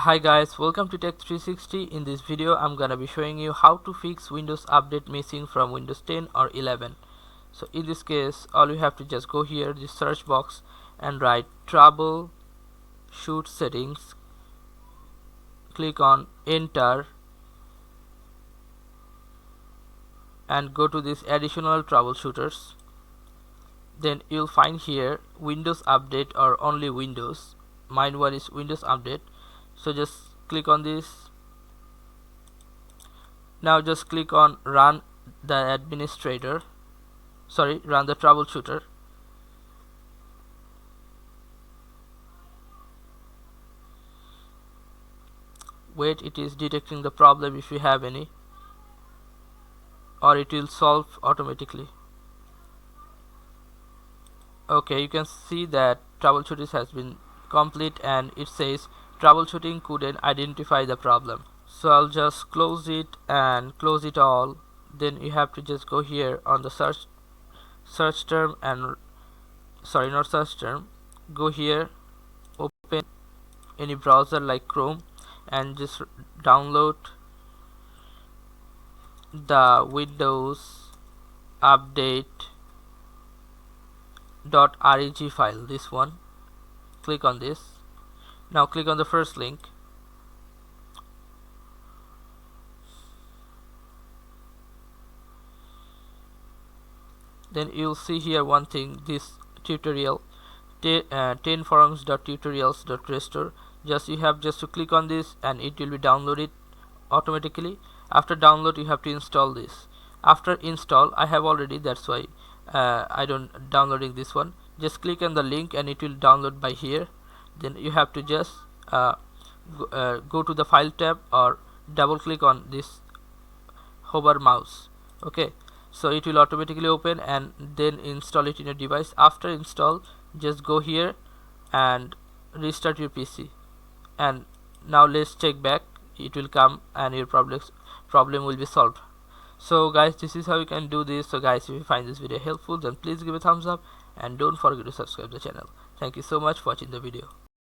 Hi guys, welcome to Tech 360. In this video I'm gonna be showing you how to fix Windows update missing from Windows 10 or 11. So in this case all you have to just go here, the search box, and write troubleshoot settings, click on enter, and go to this additional troubleshooters. Then you'll find here Windows update or only Windows. Mine one is Windows update, so just click on this. Now just click on run the administrator, run the troubleshooter. Wait, it is detecting the problem if you have any, or it will solve automatically. Okay, you can see that troubleshooting has been complete and it says troubleshooting couldn't identify the problem. So I'll just close it and close it all. Then you have to just go here on the search term and not search term, go here, open any browser like Chrome, and just download the Windows update .reg file, this one. Click on this. Now click on the first link. Then you'll see here one thing, this tutorial 10 forums.tutorials.restore. Just you have just to click on this and it will be downloaded automatically. After download you have to install this. After install, I have already, that's why I don't downloading this one. Just click on the link and it will download by here. Then you have to just go to the file tab or double click on this hover mouse. Okay, so it will automatically open and then install it in your device. After install, just go here and restart your PC, and now let's check back. It will come and your problem will be solved. So guys, this is how you can do this. So guys, if you find this video helpful, then please give a thumbs up and don't forget to subscribe the channel. Thank you so much for watching the video.